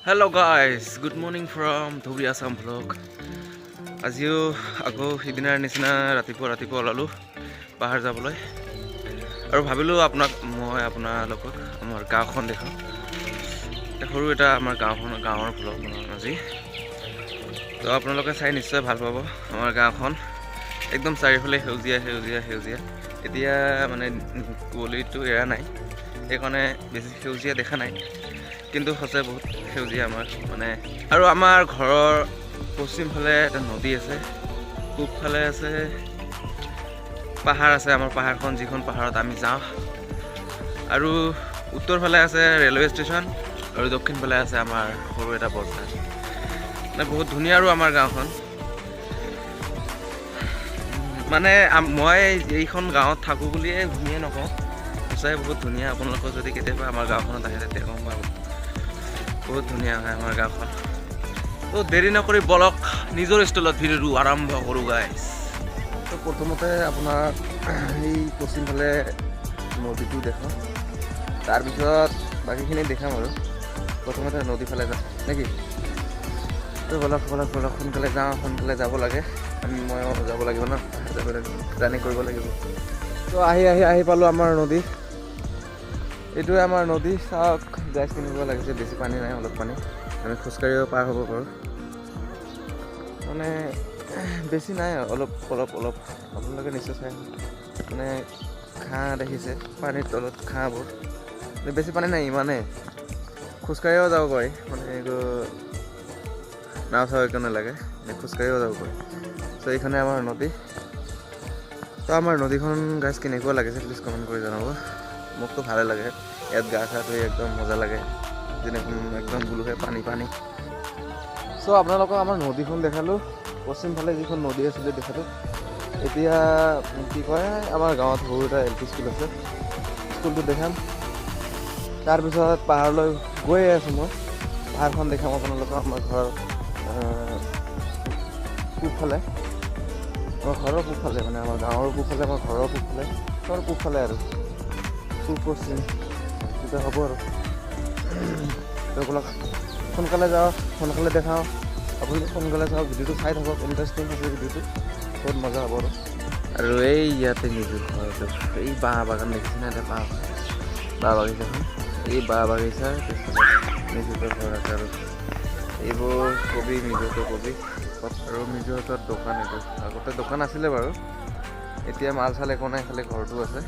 Hello guys, good morning from Dhubri Assam vlog. আজিও আকৌ সিদিনাৰ নিচিনা ৰাতিপুৱা ওলালোঁ পাহাৰ যাবলৈ আৰু ভাবিলোঁ আপোনালোকক আমাৰ গাঁওখন দেখাওঁ। সৰু এটা আমাৰ গাঁৱৰ ভ্লগ বনাওঁ আজি। তো আপোনালোকে চাই নিশ্চয় ভাল পাব আমাৰ গাঁওখন। একদম চাৰিওফালে সেউজীয়া। এতিয়া মানে কুঁৱলীটো এৰা নাই, সেইকাৰণে বেছি সেউজীয়া দেখা নাই, কিন্তু সঁচাই বহুত সেউজীয়া আমাৰ মানে। আৰু আমাৰ ঘৰৰ পশ্চিম ফালে এটা নদী আছে, পূব ফালে আছে পাহাৰ আছে, আমাৰ পাহাৰখন যিখন পাহাৰত আমি যাওঁ, আৰু উত্তৰ ফালে আছে ৰেলৱে ষ্টেচন, আৰু দক্ষিণ ফালে আছে আমাৰ সৰু এটা বজাৰ। মানে বহুত ধুনীয়া আৰু আমাৰ গাঁওখন। মানে মই এইখন গাঁৱত থাকোঁ বুলিয়ে ধুনীয়া নকওঁ, সঁচাই বহুত ধুনীয়া। আপোনালোকৰ যদি কেতিয়াবা আমাৰ গাঁওখনত আহে তেতিয়া গম পাব বহুত ধুনীয়া হয় আমাৰ গাঁওখন। তো দেৰি নকৰি বলক নিজৰ ষ্টাইলত ভিডিঅ'টো আৰম্ভ কৰোঁ গাইছ। তো প্ৰথমতে আপোনাৰ এই পশ্চিম ফালে নদীটো দেখাওঁ, তাৰপিছত বাকীখিনি দেখাম আৰু। প্ৰথমতে নদী ফালে যাওঁ নেকি? তো বলক সোনকালে যাওঁ, সোনকালে যাব লাগে। মই যাব লাগিব ন, প্লেনিং কৰিব লাগিব। তো আহি পালোঁ আমাৰ নদী। এইটোৱে আমাৰ নদী। চাওক গাছ কিনিব লাগিছে, বেছি পানী নাই, অলপ পানী। আমি খোজকাঢ়িও পাৰ হ'ব পাৰোঁ, মানে বেছি নাই, অলপ আপোনালোকে নিশ্চয় চাই। মানে ঘাঁহ দেখিছে, পানীৰ তলত ঘাঁহবোৰ, বেছি পানী নাই, ইমানেই। খোজকাঢ়িও যাব পাৰি, মানে এইটো নাও চাও একো নালাগে, খোজকাঢ়িও যাব পাৰি। ত' এইখনে আমাৰ নদী। তো আমাৰ নদীখন গাছ কেনেকুৱা লাগিছে প্লিজ কমেণ্ট কৰি জনাব। মোকতো ভালে লাগে, ইয়াত গা চা ধুই একদম মজা লাগে, যেনেকৈ একদম বুলোহে পানী। চ' আপোনালোকক আমাৰ নদীখন দেখালোঁ, পশ্চিম ফালে যিখন নদী আছিলে দেখালোঁ। এতিয়া কি কয়, আমাৰ গাঁৱত সৰু এটা LP স্কুল আছে, স্কুলটো দেখাম। তাৰপিছত পাহাৰলৈ গৈয়ে আছোঁ মই, পাহাৰখন দেখাম আপোনালোকক। আমাৰ ঘৰৰ পূবফালে, আমাৰ ঘৰৰ পূবফালে, মানে আমাৰ গাঁৱৰ পূবফালে, আমাৰ ঘৰৰ পূবফালে, ঘৰৰ পূবফালে আৰু পূব পশ্চিম তেতিয়া হ'ব আৰু। এইবিলাক সোনকালে যাওঁ, সোনকালে দেখাওঁ। আপুনি সোনকালে চাওক, ভিডিঅ'টো চাই থাকক, ইণ্টাৰেষ্টিং আছে ভিডিঅ'টো, বহুত মজা হ'ব আৰু এই ইয়াতে নিজৰ ঘৰটো, এই বাঁহ বাগান দেখিছেনে? এটা বাঁহ বাগিচাখন, এই বাঁহ বাগিচাৰ নিজুতৰ ঘৰ আছে। আৰু এইবোৰ কবি, নিজতৰ কবি, আৰু নিজতৰ দোকান। এইটো আগতে দোকান আছিলে বাৰু, এতিয়া মাল চাল একো নাই, খালি ঘৰটো আছে।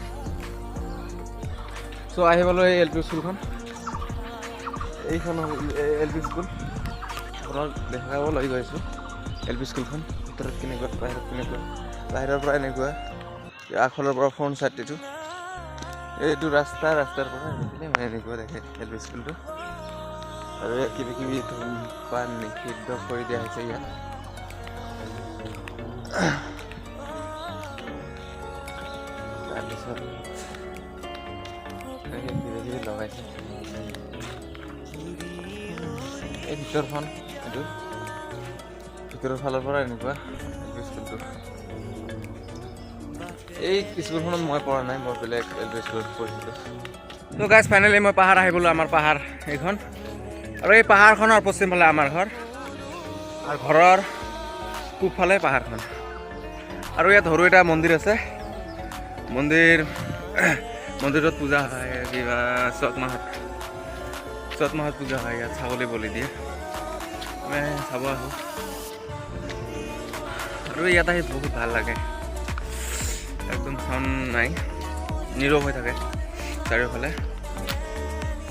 চ' আহি পালোঁ এই LP স্কুলখন। এইখন LP স্কুল, আপোনাক দেখাব লৈ গৈছোঁ LP স্কুলখন। ভিতৰত কেনেকুৱা, বাহিৰত কেনেকুৱা। বাহিৰৰ পৰা এনেকুৱা, আগফালৰ পৰা ফ্ৰণ্ট চাইড এইটো ৰাস্তাৰ পৰা দেখিলে মানে এনেকুৱা দেখে LP স্কুলটো। আৰু ইয়াত কিবি ধূমপান নিষিদ্ধ কৰি দিয়া হৈছে ইয়াত। তাৰপিছত কিবি লগাইছে এই ভিতৰখন। এইটো ভিতৰৰ ফালৰ পৰা এনেকুৱা LP স্কুলটো। এই স্কুলখনত মই পঢ়া নাই, মই বেলেগ LP স্কুলত পঢ়িছিলোঁ। তো গাইজ ফাইনেলি মই পাহাৰ আহি গ'লোঁ, আমাৰ পাহাৰ এইখন। আৰু এই পাহাৰখনৰ পশ্চিম ফালে আমাৰ ঘৰ, আৰু ঘৰৰ পূবফালে পাহাৰখন। আৰু ইয়াত সৰু এটা মন্দিৰ আছে, মন্দিৰত পূজা হয়, কিবা চ'ত মাহত পূজা হয়। ইয়াত ছাগলী বলি দিয়ে, মই চাব আহোঁ। আৰু ইয়াত আহি বহুত ভাল লাগে, একদম চাউণ্ড নাই, নীৰৱ হৈ থাকে চাৰিওফালে।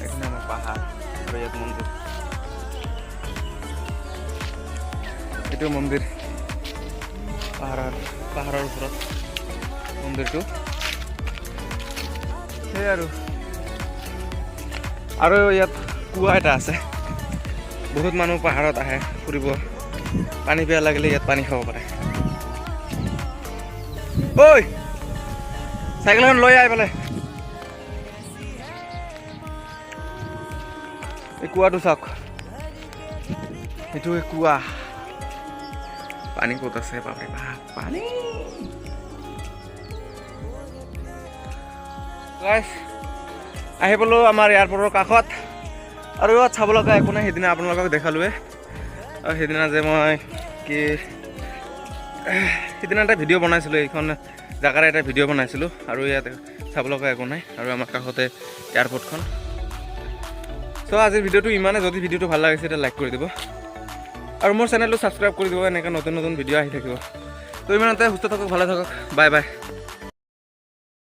এইখিনি আমাৰ পাহাৰ, আৰু ইয়াত মন্দিৰ, এইটো মন্দিৰ পাহাৰৰ ওপৰত মন্দিৰটো। সেই আৰু ইয়াত কুঁৱা এটা আছে, বহুত মানুহ পাহাৰত আহে ফুৰিব, পানী পিয়াহ লাগিলে ইয়াত পানী খাব পাৰে। ঐ চাইকেলখন লৈ আহি পেলাই, এই কুঁৱাটো চাওক, এইটো কুঁৱা। পানী ক'ত আছে বাপৰে বাপ, পানী। আহি পালোঁ আমাৰ এয়াৰপৰ্টৰ কাষত, আৰু ইয়াত চাব লগা একো নাই সেইদিনা আপোনালোকক দেখালোৱে আৰু সেইদিনা যে মই কি সেইদিনা এটা ভিডিঅ' বনাইছিলোঁ এইখন জেগাৰ এটা ভিডিঅ' বনাইছিলোঁ আৰু ইয়াত চাব লগা একো নাই আৰু আমাৰ কাষতে এয়াৰপৰ্টখন চ' আজিৰ ভিডিঅ'টো ইমানে যদি ভিডিঅ'টো ভাল লাগিছে তেতিয়া লাইক কৰি দিব আৰু মোৰ চেনেলটো ছাবস্ক্ৰাইব কৰি দিব এনেকৈ নতুন নতুন ভিডিঅ' আহি থাকিব তো ইমানতে সুস্থ থাকক ভালে থাকক বাই বাই